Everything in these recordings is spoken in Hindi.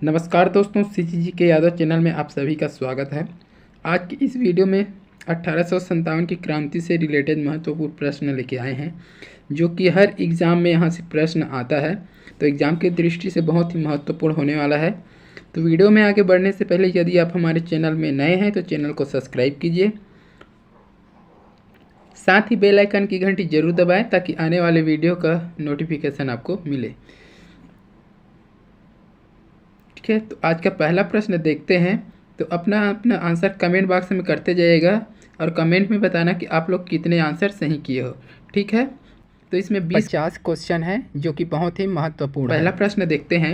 नमस्कार दोस्तों, सीजीजी के यादव चैनल में आप सभी का स्वागत है। आज की इस वीडियो में 1857 की क्रांति से रिलेटेड महत्वपूर्ण प्रश्न लेके आए हैं, जो कि हर एग्ज़ाम में यहाँ से प्रश्न आता है, तो एग्ज़ाम की दृष्टि से बहुत ही महत्वपूर्ण होने वाला है। तो वीडियो में आगे बढ़ने से पहले यदि आप हमारे चैनल में नए हैं तो चैनल को सब्सक्राइब कीजिए, साथ ही बेल आइकन की घंटी जरूर दबाएं ताकि आने वाले वीडियो का नोटिफिकेशन आपको मिले। ठीक है, तो आज का पहला प्रश्न देखते हैं। तो अपना अपना आंसर कमेंट बॉक्स में करते जाइएगा और कमेंट में बताना कि आप लोग कितने आंसर सही किए हो। ठीक है, तो इसमें 50 क्वेश्चन है जो कि बहुत ही महत्वपूर्ण है। पहला प्रश्न देखते हैं,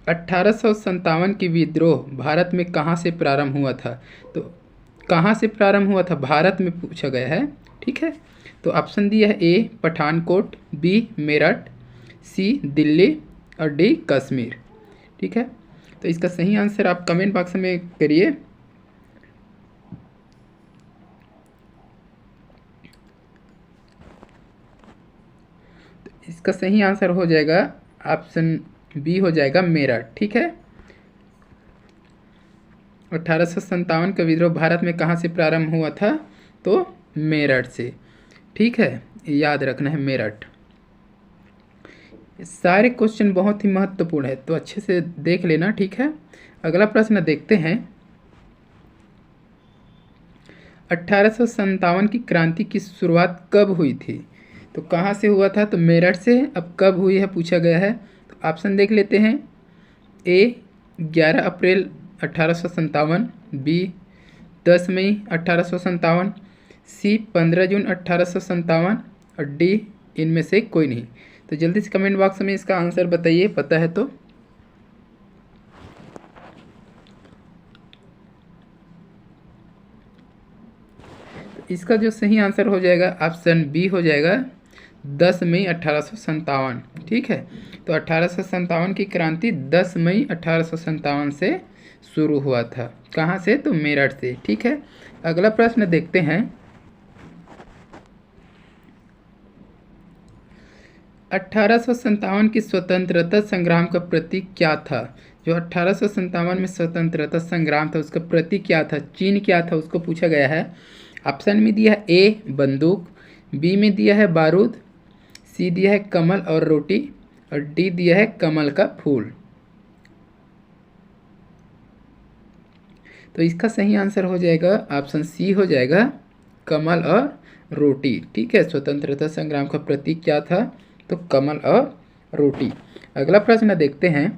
1857 की विद्रोह भारत में कहाँ से प्रारंभ हुआ था? तो कहाँ से प्रारंभ हुआ था भारत में पूछा गया है। ठीक है, तो ऑप्शन दिया है ए पठानकोट, बी मेरठ, सी दिल्ली और डी कश्मीर। ठीक है, तो इसका सही आंसर आप कमेंट बॉक्स में करिए। तो इसका सही आंसर हो जाएगा ऑप्शन बी, हो जाएगा मेरठ। ठीक है, 1857 का विद्रोह भारत में कहाँ से प्रारंभ हुआ था? तो मेरठ से। ठीक है, याद रखना है मेरठ। सारे क्वेश्चन बहुत ही महत्वपूर्ण है, तो अच्छे से देख लेना। ठीक है, अगला प्रश्न देखते हैं, 1857 की क्रांति की शुरुआत कब हुई थी? तो कहाँ से हुआ था? तो मेरठ से। अब कब हुई है पूछा गया है, तो ऑप्शन देख लेते हैं। ए 11 अप्रैल 1857, बी 10 मई 1857, सी 15 जून 1857 और डी इनमें से कोई नहीं। तो जल्दी से कमेंट बॉक्स में इसका आंसर बताइए, पता है तो। इसका जो सही आंसर हो जाएगा ऑप्शन बी, हो जाएगा 10 मई 1857। ठीक है, तो 1857 की क्रांति 10 मई 1857 से शुरू हुआ था। कहाँ से? तो मेरठ से। ठीक है, अगला प्रश्न देखते हैं, 1857 की स्वतंत्रता संग्राम का प्रतीक क्या था? जो 1857 में स्वतंत्रता संग्राम था उसका प्रतीक क्या था, चिन्ह क्या था, उसको पूछा गया है। ऑप्शन में दिया है ए बंदूक, बी में दिया है बारूद, सी दिया है कमल और रोटी और डी दिया है कमल का फूल। तो इसका सही आंसर हो जाएगा ऑप्शन सी, हो जाएगा कमल और रोटी। ठीक है, स्वतंत्रता संग्राम का प्रतीक क्या था? तो कमल और रोटी। अगला प्रश्न देखते हैं,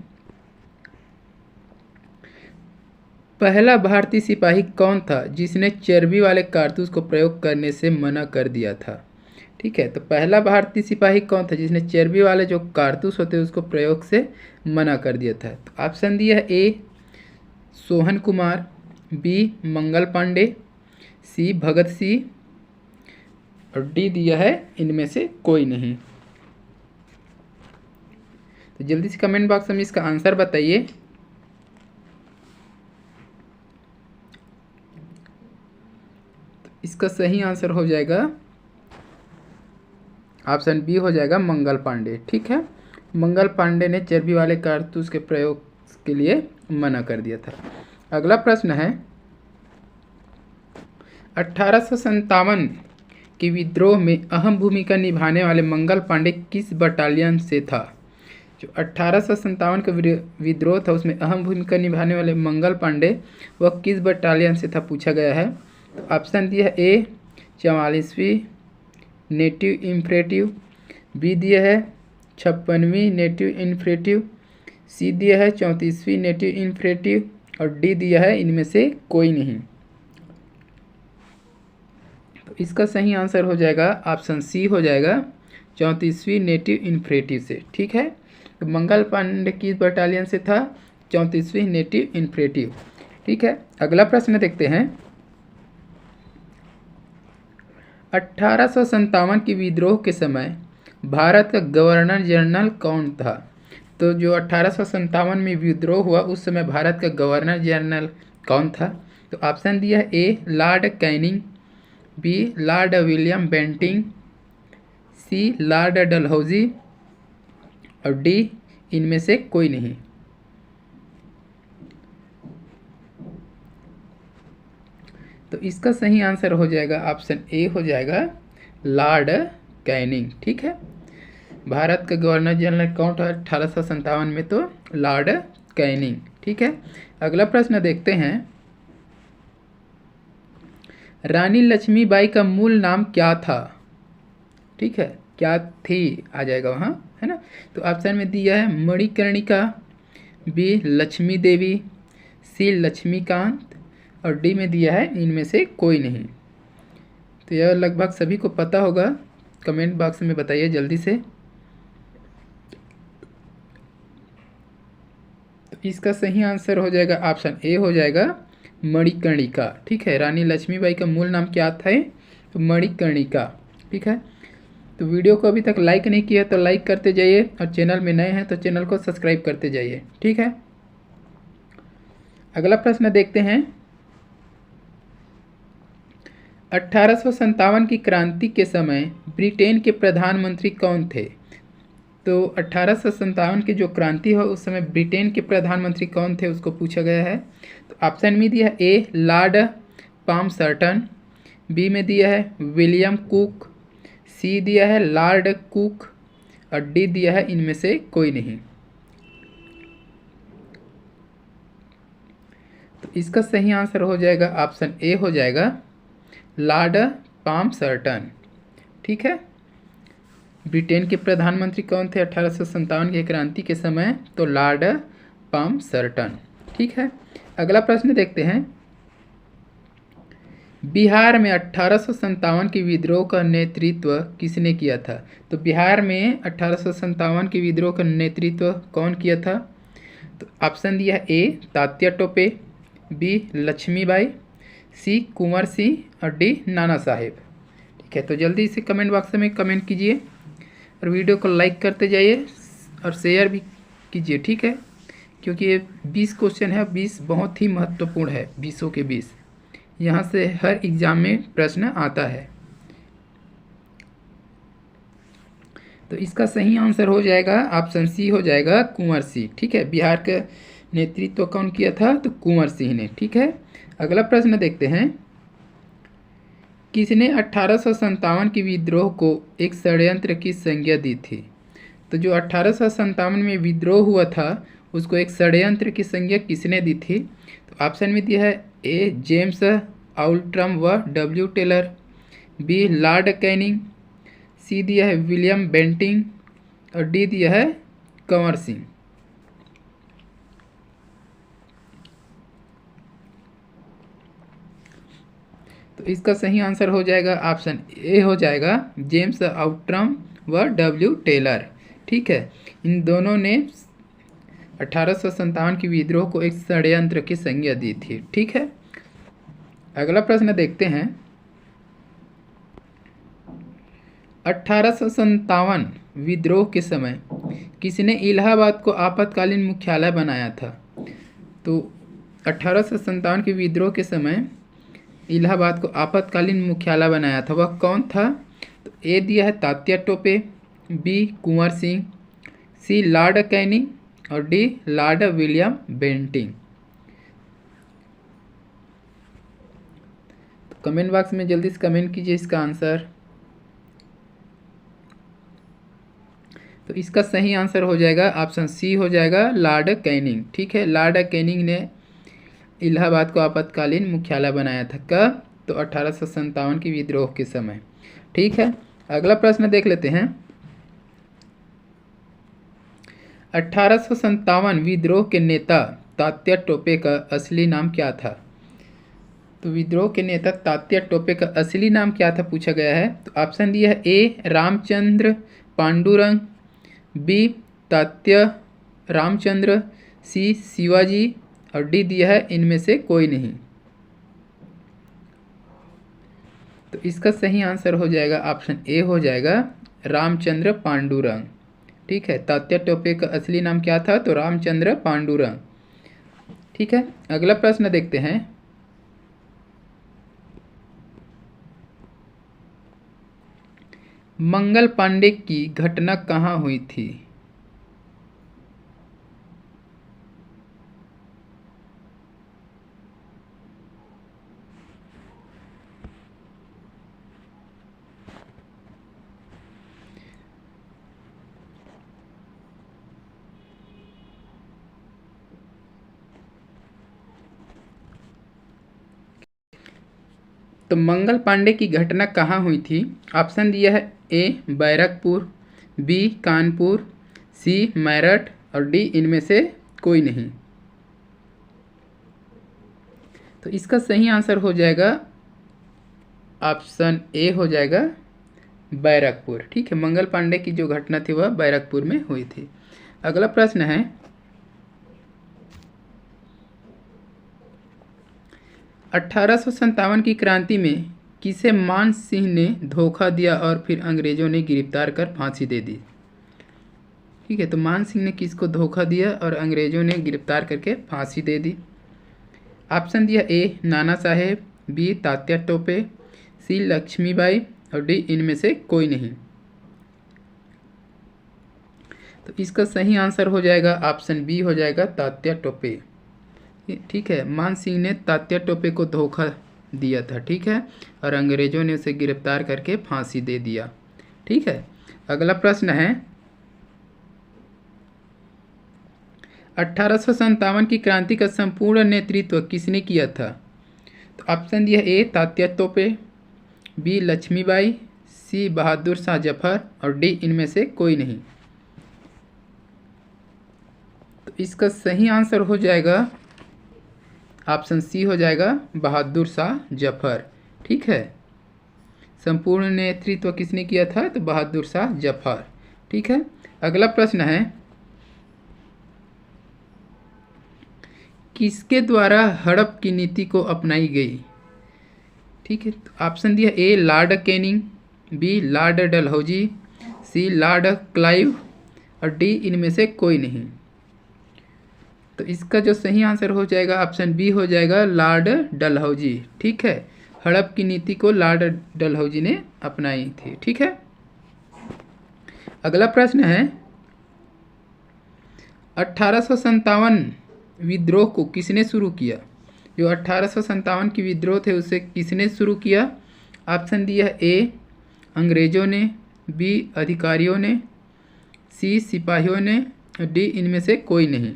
पहला भारतीय सिपाही कौन था जिसने चर्बी वाले कारतूस को प्रयोग करने से मना कर दिया था? ठीक है, तो पहला भारतीय सिपाही कौन था जिसने चर्बी वाले जो कारतूस होते हैं उसको प्रयोग से मना कर दिया था? तो ऑप्शन दिया है ए सोहन कुमार, बी मंगल पांडे, सी भगत सिंह और डी दिया है इनमें से कोई नहीं। तो जल्दी से कमेंट बॉक्स में इसका आंसर बताइए। तो इसका सही आंसर हो जाएगा ऑप्शन बी, हो जाएगा मंगल पांडे। ठीक है, मंगल पांडे ने चर्बी वाले कारतूस के प्रयोग के लिए मना कर दिया था। अगला प्रश्न है, 1857 के विद्रोह में अहम भूमिका निभाने वाले मंगल पांडे किस बटालियन से था? जो 1857 का विद्रोह था उसमें अहम भूमिका निभाने वाले मंगल पांडे वह किस बटालियन से था पूछा गया है। तो ऑप्शन दिया है ए 44वीं नेटिव इन्फेंट्री, बी दिया है 56वीं नेटिव इन्फेंट्री, सी दिया है 34वीं नेटिव इन्फेंट्री और डी दिया है इनमें से कोई नहीं। तो इसका सही आंसर हो जाएगा ऑप्शन सी, हो जाएगा 34वीं नेटिव इन्फेंट्री से। ठीक है, तो मंगल पांडे किस बटालियन से था? 34वीं नेटिव इन्फेंट्री। ठीक है, अगला प्रश्न देखते हैं, 1857 की विद्रोह के समय भारत का गवर्नर जनरल कौन था? तो जो 1857 में विद्रोह हुआ उस समय भारत का गवर्नर जनरल कौन था? तो ऑप्शन दिया है A Lord Canning, B Lord William Bentinck, C Lord Dalhousie और डी इनमें से कोई नहीं। तो इसका सही आंसर हो जाएगा ऑप्शन ए हो जाएगा लॉर्ड कैनिंग। ठीक है, भारत का गवर्नर जनरल कौन था 1857 में? तो लॉर्ड कैनिंग। ठीक है, अगला प्रश्न देखते हैं। रानी लक्ष्मीबाई का मूल नाम क्या था? ठीक है, क्या थी आ जाएगा वहाँ, है ना। तो ऑप्शन में दिया है मणिकर्णिका, बी लक्ष्मी देवी, सी लक्ष्मीकांत और डी में दिया है इनमें से कोई नहीं। तो यह लगभग सभी को पता होगा, कमेंट बॉक्स में बताइए जल्दी से। तो इसका सही आंसर हो जाएगा ऑप्शन ए हो जाएगा मणिकर्णिका। ठीक है, रानी लक्ष्मीबाई का मूल नाम क्या था? तो मणिकर्णिका। ठीक है, तो वीडियो को अभी तक लाइक नहीं किया तो लाइक करते जाइए और चैनल में नए हैं तो चैनल को सब्सक्राइब करते जाइए। ठीक है, अगला प्रश्न देखते हैं। 1857 की क्रांति के समय ब्रिटेन के प्रधानमंत्री कौन थे? तो 1857 की जो क्रांति हो उस समय ब्रिटेन के प्रधानमंत्री कौन थे उसको पूछा गया है। तो ऑप्शन में दिया है ए लॉर्ड पामसर्टन, बी में दिया है विलियम कुक, सी दिया है लॉर्ड कुक और डी दिया है इनमें से कोई नहीं। तो इसका सही आंसर हो जाएगा ऑप्शन ए हो जाएगा लॉर्ड पामसर्टन। ठीक है, ब्रिटेन के प्रधानमंत्री कौन थे 1857 की क्रांति के समय? तो लॉर्ड पामसर्टन। ठीक है, अगला प्रश्न देखते हैं। बिहार में 1857 के विद्रोह का नेतृत्व किसने किया था? तो बिहार में 1857 के विद्रोह का नेतृत्व कौन किया था? तो ऑप्शन दिया है ए तात्या टोपे, बी लक्ष्मीबाई, सी कुंवर सिंह और डी नाना साहेब। ठीक है, तो जल्दी से कमेंट बॉक्स में कमेंट कीजिए और वीडियो को लाइक करते जाइए और शेयर भी कीजिए। ठीक है, क्योंकि ये 20 क्वेश्चन है, 20 बहुत ही महत्वपूर्ण है, 20 के 20 यहाँ से हर एग्जाम में प्रश्न आता है। तो इसका सही आंसर हो जाएगा ऑप्शन सी हो जाएगा कुंवर सिंह। ठीक है, बिहार का नेतृत्व कौन किया था? तो कुंवर सिंह ने। ठीक है, अगला प्रश्न देखते हैं। किसने 1857 की विद्रोह को एक षड्यंत्र की संज्ञा दी थी? तो जो 1857 में विद्रोह हुआ था उसको एक षड्यंत्र की संज्ञा किसने दी थी? तो ऑप्शन में दिया है ए जेम्स आउल्ट्रम व W Taylor, B Lord Canning, C दिया है विलियम बेंटिंग और डी दिया है कंवर सिंह। तो इसका सही आंसर हो जाएगा ऑप्शन ए हो जाएगा जेम्स आउट्रम व डब्ल्यू टेलर। ठीक है, इन दोनों ने 1857 की विद्रोह को एक षड्यंत्र की संज्ञा दी थी। ठीक है, अगला प्रश्न देखते हैं। 1857 विद्रोह के समय किसने इलाहाबाद को आपातकालीन मुख्यालय बनाया था? तो 1857 के विद्रोह के समय इलाहाबाद को आपातकालीन मुख्यालय बनाया था, वह कौन था? तो ए दिया है तात्या टोपे, बी कुंवर सिंह, सी लॉर्ड कैनिंग और डी लॉर्ड विलियम बेंटिंग। तो कमेंट बॉक्स में जल्दी से कमेंट कीजिए इसका आंसर। तो इसका सही आंसर हो जाएगा ऑप्शन सी हो जाएगा लॉर्ड कैनिंग। ठीक है, लॉर्ड कैनिंग ने इलाहाबाद को आपातकालीन मुख्यालय बनाया था। कब? तो 1857 की विद्रोह के समय। ठीक है, अगला प्रश्न देख लेते हैं। 1857 विद्रोह के नेता तात्या टोपे का असली नाम क्या था? तो विद्रोह के नेता तात्या टोपे का असली नाम क्या था पूछा गया है। तो ऑप्शन दिया है ए रामचंद्र पांडुरंग, बी तात्या रामचंद्र, सी शिवाजी और डी दिया है इनमें से कोई नहीं। तो इसका सही आंसर हो जाएगा ऑप्शन ए हो जाएगा रामचंद्र पांडुरंग। ठीक है, तात्या टोपे का असली नाम क्या था? तो रामचंद्र पांडुरंग। ठीक है, अगला प्रश्न देखते हैं। मंगल पांडे की घटना कहाँ हुई थी? तो मंगल पांडे की घटना कहाँ हुई थी? ऑप्शन दिया है ए बैरकपुर, बी कानपुर, सी मेरठ और डी इनमें से कोई नहीं। तो इसका सही आंसर हो जाएगा ऑप्शन ए हो जाएगा बैरकपुर। ठीक है, मंगल पांडे की जो घटना थी वह बैरकपुर में हुई थी। अगला प्रश्न है 1857 की क्रांति में किसे मान सिंह ने धोखा दिया और फिर अंग्रेजों ने गिरफ्तार कर फांसी दे दी? ठीक है, तो मान सिंह ने किसको धोखा दिया और अंग्रेजों ने गिरफ्तार करके फांसी दे दी? ऑप्शन दिया ए नाना साहेब, बी तात्या टोपे, सी लक्ष्मीबाई और डी इनमें से कोई नहीं। तो इसका सही आंसर हो जाएगा ऑप्शन बी हो जाएगा तात्या टोपे। ठीक है, मान सिंह ने तात्या टोपे को धोखा दिया था। ठीक है, और अंग्रेजों ने उसे गिरफ्तार करके फांसी दे दिया। ठीक है, अगला प्रश्न है 1857 की क्रांति का संपूर्ण नेतृत्व किसने किया था? तो ऑप्शन दिया ए तात्या टोपे, बी लक्ष्मीबाई, सी बहादुर शाह जफर और डी इनमें से कोई नहीं। तो इसका सही आंसर हो जाएगा ऑप्शन सी हो जाएगा बहादुर शाह जफर। ठीक है, संपूर्ण नेतृत्व किसने किया था? तो बहादुर शाह जफर। ठीक है, अगला प्रश्न है किसके द्वारा हड़प की नीति को अपनाई गई? ठीक है, तो ऑप्शन दिया A Lord Canning, B Lord Dalhousie, C Lord Clive और डी इनमें से कोई नहीं। तो इसका जो सही आंसर हो जाएगा ऑप्शन बी हो जाएगा लॉर्ड डलहौजी। ठीक है, हड़प की नीति को लॉर्ड डलहौजी ने अपनाई थी। ठीक है, अगला प्रश्न है 1857 विद्रोह को किसने शुरू किया? जो 1857 की विद्रोह थे उसे किसने शुरू किया? ऑप्शन दिया ए अंग्रेजों ने, बी अधिकारियों ने, सी सिपाहियों ने, डी इनमें से कोई नहीं।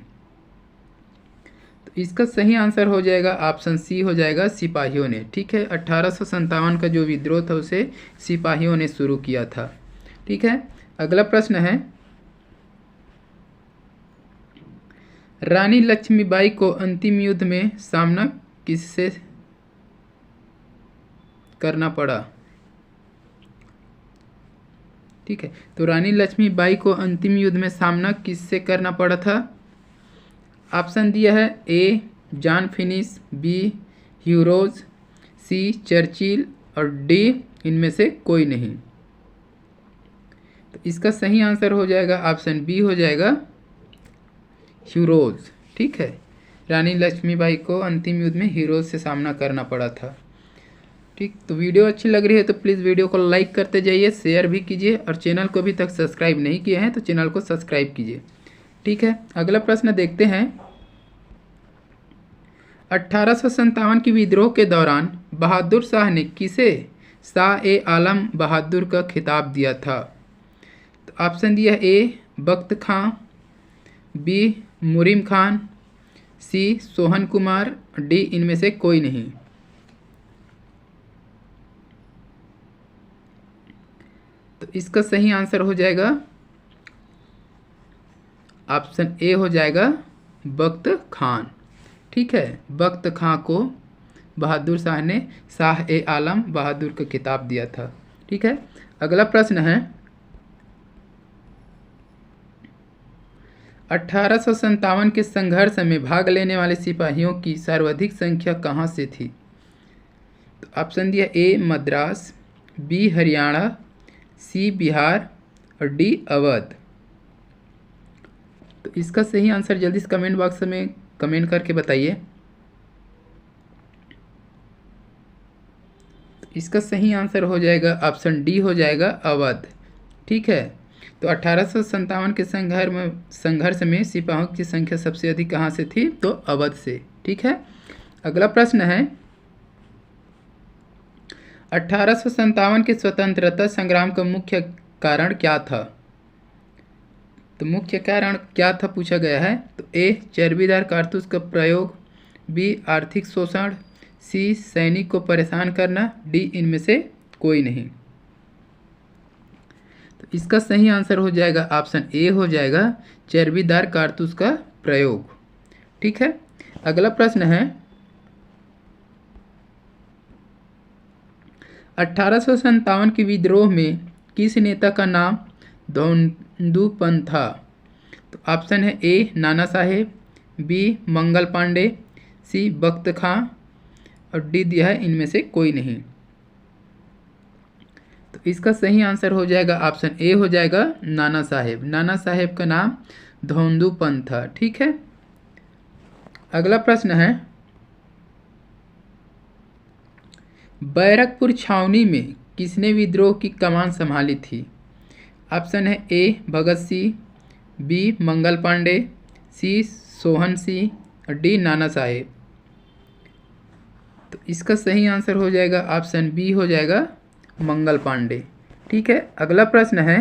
तो इसका सही आंसर हो जाएगा ऑप्शन सी हो जाएगा सिपाहियों ने। ठीक है, 1857 का जो विद्रोह था उसे सिपाहियों ने शुरू किया था। ठीक है, अगला प्रश्न है रानी लक्ष्मीबाई को अंतिम युद्ध में सामना किससे करना पड़ा? ठीक है, तो रानी लक्ष्मीबाई को अंतिम युद्ध में सामना किससे करना पड़ा था? ऑप्शन दिया है ए जॉन फिनिश, बी ह्यूरोज, सी चर्चिल और डी इनमें से कोई नहीं। तो इसका सही आंसर हो जाएगा ऑप्शन बी हो जाएगा ह्यूरोज। ठीक है, रानी लक्ष्मीबाई को अंतिम युद्ध में ह्यूरोज से सामना करना पड़ा था। ठीक, तो वीडियो अच्छी लग रही है तो प्लीज़ वीडियो को लाइक करते जाइए, शेयर भी कीजिए और चैनल को अभी तक सब्सक्राइब नहीं किए हैं तो चैनल को सब्सक्राइब कीजिए। ठीक है, अगला प्रश्न देखते हैं 1857 की विद्रोह के दौरान बहादुर शाह ने किसे शाह ए आलम बहादुर का खिताब दिया था? तो ऑप्शन दिया ए बख्त खां, बी मुरीम खान, सी सोहन कुमार, डी इनमें से कोई नहीं। तो इसका सही आंसर हो जाएगा ऑप्शन ए हो जाएगा बख्त खान। ठीक है, बख्त खां को बहादुर शाह ने शाह ए आलम बहादुर का खिताब दिया था। ठीक है, अगला प्रश्न है 1857 के संघर्ष में भाग लेने वाले सिपाहियों की सर्वाधिक संख्या कहाँ से थी? तो ऑप्शन दिया ए मद्रास, बी हरियाणा, सी बिहार और डी अवध। तो इसका सही आंसर जल्दी से कमेंट बॉक्स में कमेंट करके बताइए। इसका सही आंसर हो जाएगा ऑप्शन डी हो जाएगा अवध। ठीक है, तो 1857 के संघर्ष में सिपाहियों की संख्या सबसे अधिक कहाँ से थी? तो अवध से। ठीक है, अगला प्रश्न है 1857 के स्वतंत्रता संग्राम का मुख्य कारण क्या था? तो मुख्य कारण क्या था पूछा गया है। तो ए चर्बीदार कारतूस का प्रयोग, बी आर्थिक शोषण, सी सैनिक को परेशान करना, डी इनमें से कोई नहीं। तो इसका सही आंसर हो जाएगा ऑप्शन ए हो जाएगा, चर्बीदार कारतूस का प्रयोग। ठीक है, अगला प्रश्न है 1857 के विद्रोह में किस नेता का नाम धोंडूपन था? तो ऑप्शन है ए नाना साहेब, बी मंगल पांडे, सी बख्त खां और डी दिया है इनमें से कोई नहीं। तो इसका सही आंसर हो जाएगा ऑप्शन ए हो जाएगा नाना साहेब। नाना साहेब का नाम धोंडूपन था। ठीक है, अगला प्रश्न है बैरकपुर छावनी में किसने विद्रोह की कमान संभाली थी? ऑप्शन है ए भगत सिंह, बी मंगल पांडे, सी सोहन सिंह और डी नाना साहेब। तो इसका सही आंसर हो जाएगा ऑप्शन बी हो जाएगा मंगल पांडे। ठीक है, अगला प्रश्न है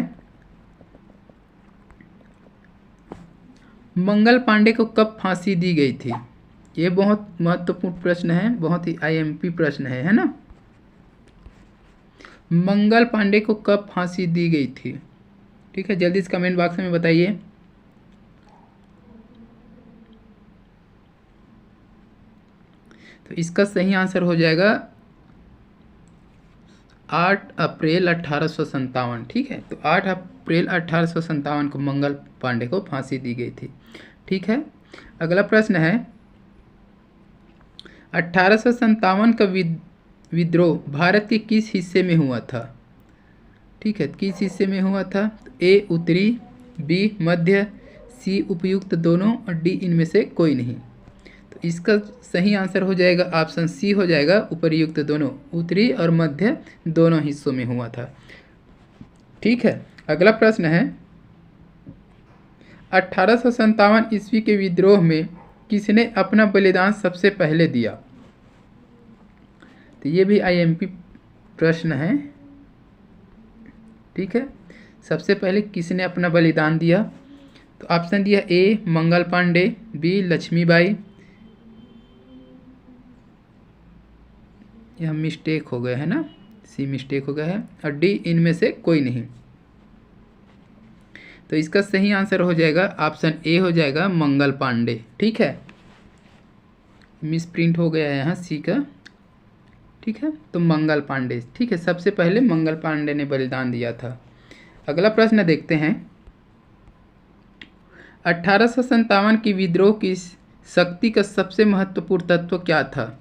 मंगल पांडे को कब फांसी दी गई थी? ये बहुत महत्वपूर्ण प्रश्न है, बहुत ही आईएमपी प्रश्न है ना। मंगल पांडे को कब फांसी दी गई थी? ठीक है, जल्दी से कमेंट बॉक्स में बताइए। तो इसका सही आंसर हो जाएगा 8 अप्रैल 1857। ठीक है, तो 8 अप्रैल 1857 को मंगल पांडे को फांसी दी गई थी। ठीक है, अगला प्रश्न है 1857 का विद्रोह भारत के किस हिस्से में हुआ था? ठीक है, किस हिस्से में हुआ था? ए उत्तरी, बी मध्य, सी उपयुक्त दोनों और डी इनमें से कोई नहीं। तो इसका सही आंसर हो जाएगा ऑप्शन सी हो जाएगा उपयुक्त दोनों, उत्तरी और मध्य दोनों हिस्सों में हुआ था। ठीक है, अगला प्रश्न है 1857 ईस्वी के विद्रोह में किसने अपना बलिदान सबसे पहले दिया? तो ये भी आईएमपी प्रश्न है। ठीक है, सबसे पहले किसने अपना बलिदान दिया? तो ऑप्शन दिया ए मंगल पांडे, बी लक्ष्मीबाई, यह मिस्टेक हो गया है ना, सी मिस्टेक हो गया है, और डी इनमें से कोई नहीं। तो इसका सही आंसर हो जाएगा ऑप्शन ए हो जाएगा मंगल पांडे। ठीक है, मिस प्रिंट हो गया है यहाँ सी का। ठीक है, तो मंगल पांडे। ठीक है, सबसे पहले मंगल पांडे ने बलिदान दिया था। अगला प्रश्न देखते हैं 1857 की विद्रोह की शक्ति का सबसे महत्वपूर्ण तत्व क्या था?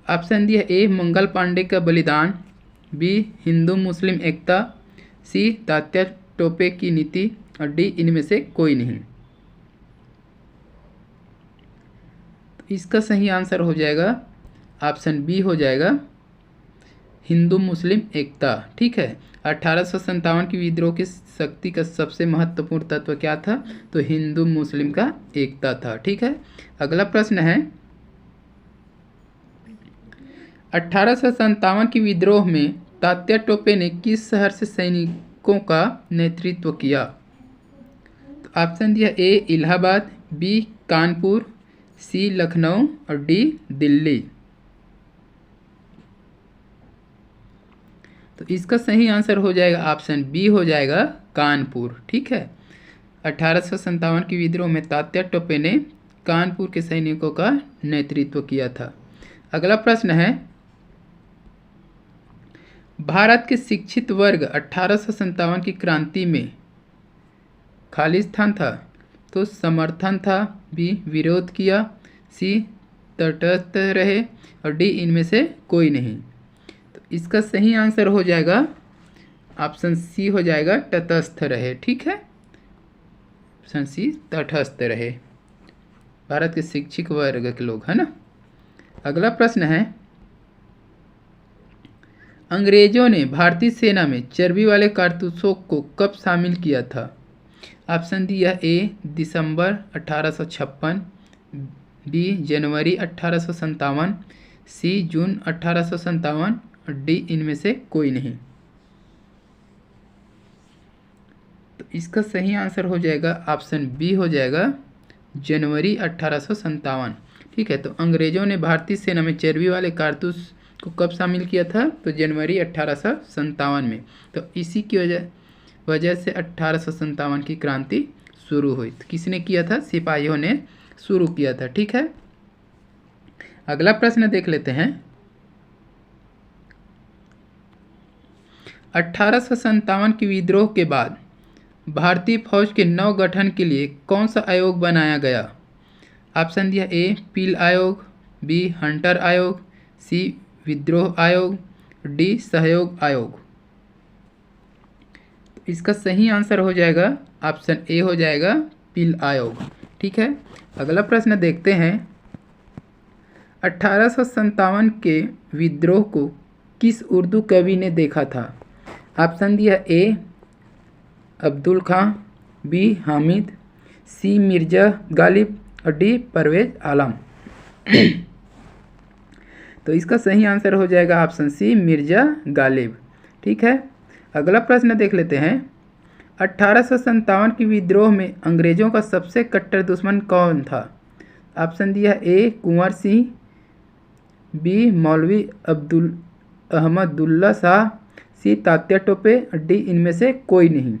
ऑप्शन दिया ए मंगल पांडे का बलिदान, बी हिंदू मुस्लिम एकता, सी तात्या टोपे की नीति और डी इनमें से कोई नहीं। तो इसका सही आंसर हो जाएगा ऑप्शन बी हो जाएगा हिंदू मुस्लिम एकता। ठीक है, 1857 की विद्रोह की शक्ति का सबसे महत्वपूर्ण तत्व क्या था? तो हिंदू मुस्लिम का एकता था। ठीक है, अगला प्रश्न है 1857 की विद्रोह में तात्या टोपे ने किस शहर से सैनिकों का नेतृत्व किया? तो ऑप्शन दिया ए इलाहाबाद, बी कानपुर, सी लखनऊ और डी दिल्ली। तो इसका सही आंसर हो जाएगा ऑप्शन बी हो जाएगा कानपुर। ठीक है, 1857 की विद्रोह में तात्या टोपे ने कानपुर के सैनिकों का नेतृत्व किया था। अगला प्रश्न है भारत के शिक्षित वर्ग 1857 की क्रांति में खालिस्तान था, तो समर्थन था, बी विरोध किया, सी तटस्थ रहे और डी इनमें से कोई नहीं। तो इसका सही आंसर हो जाएगा ऑप्शन सी हो जाएगा तटस्थ रहे। ठीक है, ऑप्शन सी तटस्थ रहे, भारत के शिक्षित वर्ग के लोग है ना। अगला प्रश्न है अंग्रेजों ने भारतीय सेना में चर्बी वाले कारतूसों को कब शामिल किया था? ऑप्शन दिया ए दिसंबर 1856, बी जनवरी 1857, सी जून 1857 और डी इनमें से कोई नहीं। तो इसका सही आंसर हो जाएगा ऑप्शन बी हो जाएगा जनवरी 1857। ठीक है। तो अंग्रेज़ों ने भारतीय सेना में चर्बी वाले कारतूस को कब शामिल किया था? तो जनवरी 1857 में। तो इसी की वजह से 1857 की क्रांति शुरू हुई। तो किसने किया था? सिपाहियों ने शुरू किया था। ठीक है। अगला प्रश्न देख लेते हैं। 1857 के विद्रोह के बाद भारतीय फौज के नव गठन के लिए कौन सा आयोग बनाया गया? ऑप्शन दिया ए पील आयोग, बी हंटर आयोग, सी विद्रोह आयोग, डी सहयोग आयोग। इसका सही आंसर हो जाएगा ऑप्शन ए हो जाएगा पील आयोग। ठीक है। अगला प्रश्न देखते हैं। 1857 के विद्रोह को किस उर्दू कवि ने देखा था? ऑप्शन दिया ए अब्दुल खां, बी हामिद, सी मिर्ज़ा गालिब और डी परवेज़ आलम। तो इसका सही आंसर हो जाएगा ऑप्शन सी मिर्ज़ा गालिब। ठीक है। अगला प्रश्न देख लेते हैं। 1857 के विद्रोह में अंग्रेज़ों का सबसे कट्टर दुश्मन कौन था? ऑप्शन दिया ए कुंवर सिंह, बी मौलवी अहमदुल्ला शाह, सी तात्या टोपे और डी इनमें से कोई नहीं।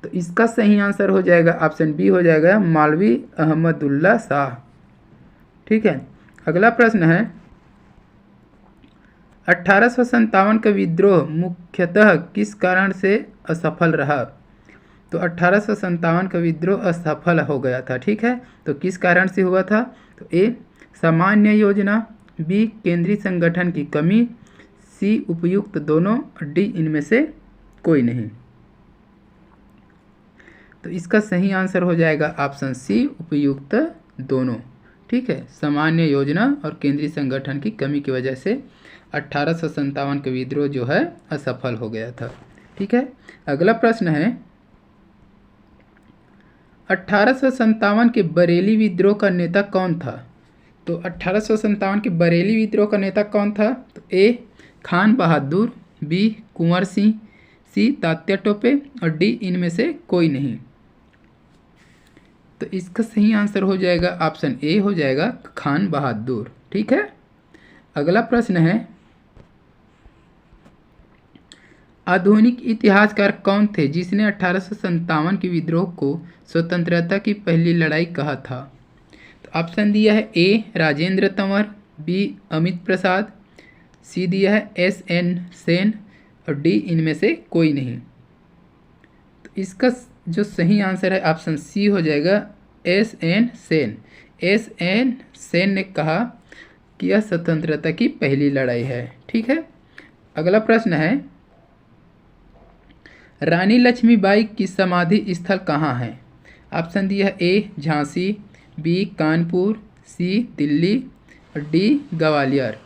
तो इसका सही आंसर हो जाएगा ऑप्शन बी हो जाएगा मौलवी अहमदुल्ला शाह। ठीक है। अगला प्रश्न है। 1857 का विद्रोह मुख्यतः किस कारण से असफल रहा? तो 1857 का विद्रोह असफल हो गया था। ठीक है। तो किस कारण से हुआ था? तो ए सामान्य योजना, बी केंद्रीय संगठन की कमी, सी उपयुक्त दोनों, डी इनमें से कोई नहीं। तो इसका सही आंसर हो जाएगा ऑप्शन सी उपयुक्त दोनों। ठीक है। सामान्य योजना और केंद्रीय संगठन की कमी की वजह से 1857 का विद्रोह जो है असफल हो गया था। ठीक है। अगला प्रश्न है। 1857 के बरेली विद्रोह का नेता कौन था? तो 1857 के बरेली विद्रोह का नेता कौन था? तो ए खान बहादुर, बी कुंवर सिंह, सी तात्या टोपे और डी इनमें से कोई नहीं। तो इसका सही आंसर हो जाएगा ऑप्शन ए हो जाएगा खान बहादुर। ठीक है। अगला प्रश्न है। आधुनिक इतिहासकार कौन थे जिसने 1857 के विद्रोह को स्वतंत्रता की पहली लड़ाई कहा था? तो ऑप्शन दिया है ए राजेंद्र तंवर, बी अमित प्रसाद, सी दिया है एस.एन. सेन और डी इनमें से कोई नहीं। तो इसका जो सही आंसर है ऑप्शन सी हो जाएगा एस.एन. सेन। एस.एन. सेन ने कहा कि यह स्वतंत्रता की पहली लड़ाई है। ठीक है। अगला प्रश्न है। रानी लक्ष्मीबाई की समाधि स्थल कहाँ है? ऑप्शन दिया है ए झांसी, बी कानपुर, सी दिल्ली और डी ग्वालियर।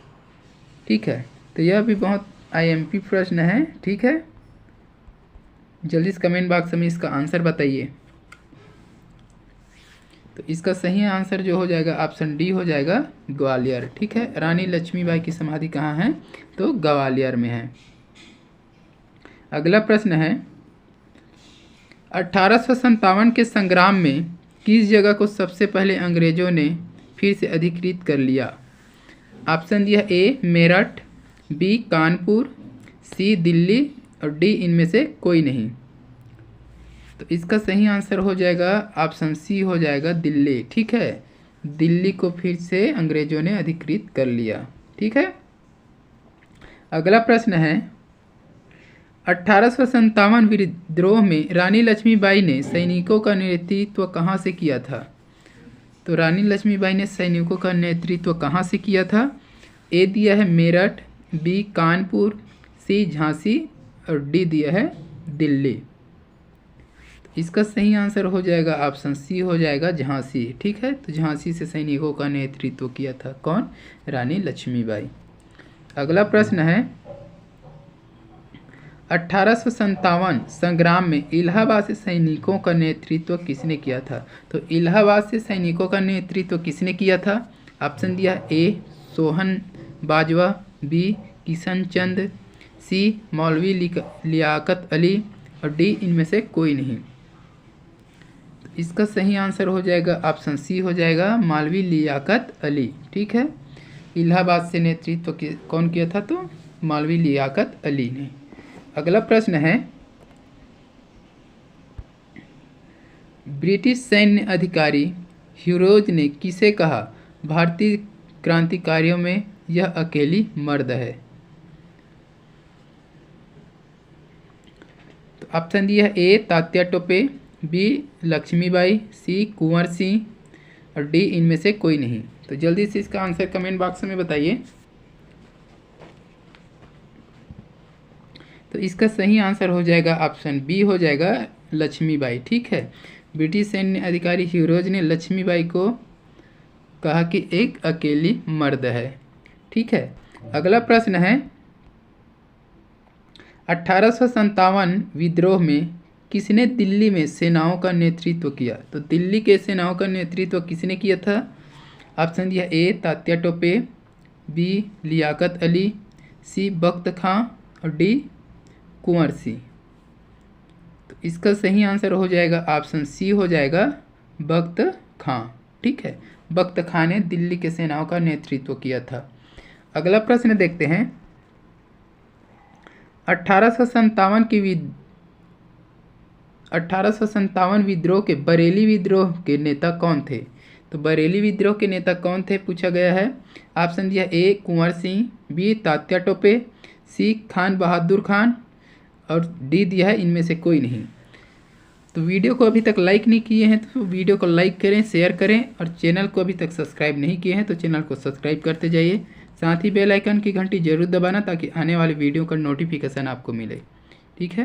ठीक है। तो यह भी बहुत आईएमपी प्रश्न है। ठीक है। जल्दी से कमेंट बॉक्स में इसका आंसर बताइए। तो इसका सही आंसर जो हो जाएगा ऑप्शन डी हो जाएगा ग्वालियर। ठीक है। रानी लक्ष्मीबाई की समाधि कहाँ है? तो ग्वालियर में है। अगला प्रश्न है। 1857 के संग्राम में किस जगह को सबसे पहले अंग्रेजों ने फिर से अधिकृत कर लिया? ऑप्शन दिया ए मेरठ, बी कानपुर, सी दिल्ली और डी इनमें से कोई नहीं। तो इसका सही आंसर हो जाएगा ऑप्शन सी हो जाएगा दिल्ली। ठीक है। दिल्ली को फिर से अंग्रेजों ने अधिकृत कर लिया। ठीक है। अगला प्रश्न है। 1857 विद्रोह में रानी लक्ष्मीबाई ने सैनिकों का नेतृत्व कहाँ से किया था? तो रानी लक्ष्मीबाई ने सैनिकों का नेतृत्व कहाँ से किया था? ए दिया है मेरठ, बी कानपुर, सी झांसी और डी दिया है दिल्ली। तो इसका सही आंसर हो जाएगा ऑप्शन सी हो जाएगा झांसी। ठीक है। तो झांसी से सैनिकों का नेतृत्व किया था कौन? रानी लक्ष्मीबाई। अगला प्रश्न है। 1857 संग्राम में इलाहाबाद से सैनिकों का नेतृत्व किसने किया था? तो इलाहाबाद से सैनिकों का नेतृत्व किसने किया था? ऑप्शन दिया ए सोहन बाजवा, बी किशन चंद, सी मौलवी लियाकत अली और डी इनमें से कोई नहीं। तो इसका सही आंसर हो जाएगा ऑप्शन सी हो जाएगा मौलवी लियाकत अली। ठीक है, इलाहाबाद से नेतृत्व कौन किया था? तो मौलवी लियाकत अली ने। अगला प्रश्न है, ब्रिटिश सैन्य अधिकारी ह्यूरोज ने किसे कहा भारतीय क्रांतिकारियों में यह अकेली मर्द है? तो ऑप्शन दिया है ए तात्या टोपे, बी लक्ष्मीबाई, सी कुंवर सिंह और डी इनमें से कोई नहीं। तो जल्दी से इसका आंसर कमेंट बॉक्स में बताइए। तो इसका सही आंसर हो जाएगा ऑप्शन बी हो जाएगा लक्ष्मीबाई। ठीक है, ब्रिटिश सैन्य अधिकारी ह्यूरोज ने लक्ष्मीबाई को कहा कि एक अकेली मर्द है। ठीक है, अगला प्रश्न है, 1857 विद्रोह में किसने दिल्ली में सेनाओं का नेतृत्व किया? तो दिल्ली के सेनाओं का नेतृत्व किसने किया था? ऑप्शन दिया ए तात्या टोपे, बी लियाकत अली, सी बख्त खां और डी कुंवर सिंह। तो इसका सही आंसर हो जाएगा ऑप्शन सी हो जाएगा बख्त खां। ठीक है, बख्त खां ने दिल्ली के सेनाओं का नेतृत्व किया था। अगला प्रश्न देखते हैं, 1857 विद्रोह के बरेली विद्रोह के नेता कौन थे? तो बरेली विद्रोह के नेता कौन थे पूछा गया है। ऑप्शन दिया ए कुंवर सिंह, बी तात्या टोपे, सी खान बहादुर खान और डी दिया है इनमें से कोई नहीं। तो वीडियो को अभी तक लाइक नहीं किए हैं तो वीडियो को लाइक करें, शेयर करें और चैनल को अभी तक सब्सक्राइब नहीं किए हैं तो चैनल को सब्सक्राइब करते जाइए। साथ ही बेल आइकन की घंटी जरूर दबाना ताकि आने वाली वीडियो का नोटिफिकेशन आपको मिले। ठीक है,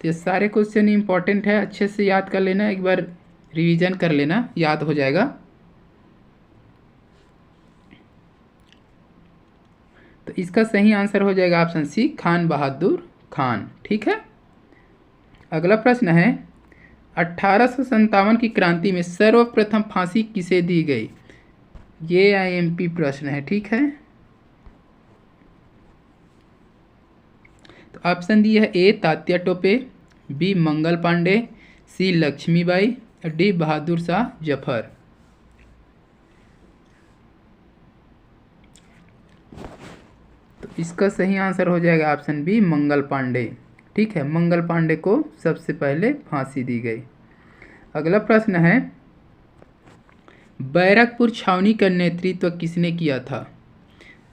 तो ये सारे क्वेश्चन इंपॉर्टेंट है, अच्छे से याद कर लेना, एक बार रिवीजन कर लेना, याद हो जाएगा। तो इसका सही आंसर हो जाएगा ऑप्शन सी खान बहादुर खान। ठीक है, अगला प्रश्न है, 1857 की क्रांति में सर्वप्रथम फांसी किसे दी गई? ये आईएमपी प्रश्न है। ठीक है, तो ऑप्शन दिया है ए तात्या टोपे, बी मंगल पांडे, सी लक्ष्मीबाई और डी बहादुर शाह जफर। तो इसका सही आंसर हो जाएगा ऑप्शन बी मंगल पांडे। ठीक है, मंगल पांडे को सबसे पहले फांसी दी गई। अगला प्रश्न है, बैरकपुर छावनी का नेतृत्व किसने किया था?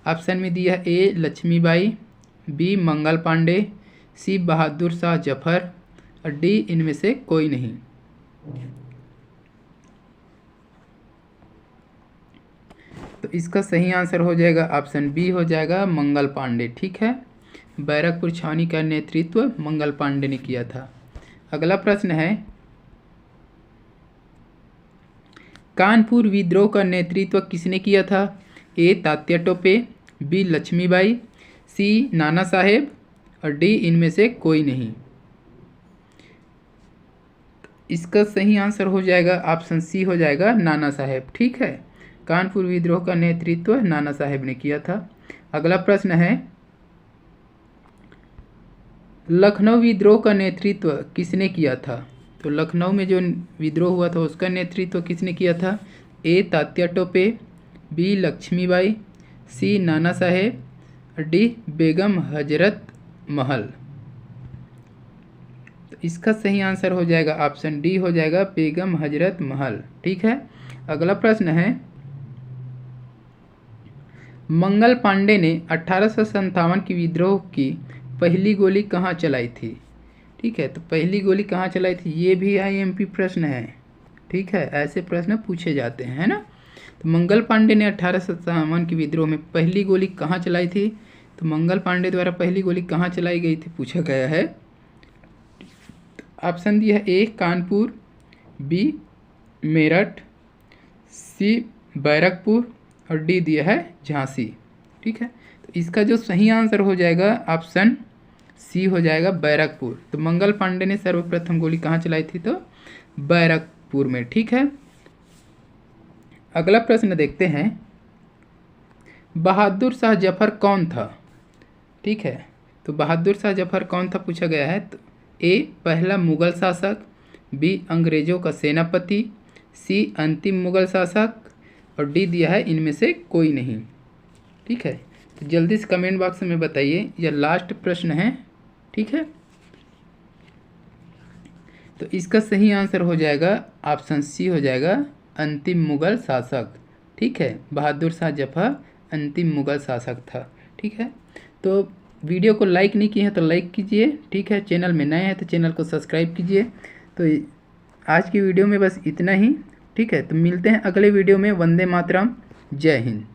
ऑप्शन में दिया है ए लक्ष्मीबाई, बी मंगल पांडे, सी बहादुर शाह जफर और डी इनमें से कोई नहीं। तो इसका सही आंसर हो जाएगा ऑप्शन बी हो जाएगा मंगल पांडे। ठीक है, बैरकपुर छावनी का नेतृत्व मंगल पांडे ने किया था। अगला प्रश्न है, कानपुर विद्रोह का नेतृत्व किसने किया था? ए तात्या टोपे, बी लक्ष्मीबाई, सी नाना साहेब और डी इनमें से कोई नहीं। इसका सही आंसर हो जाएगा ऑप्शन सी हो जाएगा नाना साहेब। ठीक है, कानपुर विद्रोह का नेतृत्व नाना साहेब ने किया था। अगला प्रश्न है, लखनऊ विद्रोह का नेतृत्व किसने किया था? तो लखनऊ में जो विद्रोह हुआ था उसका नेतृत्व किसने किया था? ए तात्या टोपे, बी लक्ष्मीबाई, सी नाना साहेब और डी बेगम हजरत महल। तो इसका सही आंसर हो जाएगा ऑप्शन डी हो जाएगा बेगम हजरत महल। ठीक है, अगला प्रश्न है, मंगल पांडे ने 1857 की विद्रोह की पहली गोली कहाँ चलाई थी? ठीक है, तो पहली गोली कहाँ चलाई थी ये भी आईएमपी प्रश्न है। ठीक है, ऐसे प्रश्न पूछे जाते हैं, है ना। तो मंगल पांडे ने 1857 की विद्रोह में पहली गोली कहाँ चलाई थी? तो मंगल पांडे द्वारा पहली गोली कहाँ चलाई गई थी पूछा गया है। ऑप्शन दिया है ए कानपुर, बी मेरठ, सी बैरकपुर और डी दिया है झांसी। ठीक है, तो इसका जो सही आंसर हो जाएगा ऑप्शन सी हो जाएगा बैरकपुर। तो मंगल पांडे ने सर्वप्रथम गोली कहाँ चलाई थी? तो बैरकपुर में। ठीक है, अगला प्रश्न देखते हैं, बहादुर शाह जफर कौन था? ठीक है, तो बहादुर शाह जफर कौन था पूछा गया है। तो ए पहला मुगल शासक, बी अंग्रेजों का सेनापति, सी अंतिम मुगल शासक और डी दिया है इनमें से कोई नहीं। ठीक है, तो जल्दी से कमेंट बॉक्स में बताइए, यह लास्ट प्रश्न है। ठीक है, तो इसका सही आंसर हो जाएगा ऑप्शन सी हो जाएगा अंतिम मुगल शासक। ठीक है, बहादुर शाह जफर अंतिम मुगल शासक था। ठीक है, तो वीडियो को लाइक नहीं किए हैं तो लाइक कीजिए। ठीक है, चैनल में नए हैं तो चैनल को सब्सक्राइब कीजिए। तो आज की वीडियो में बस इतना ही। ठीक है, तो मिलते हैं अगले वीडियो में। वंदे मातरम, जय हिंद।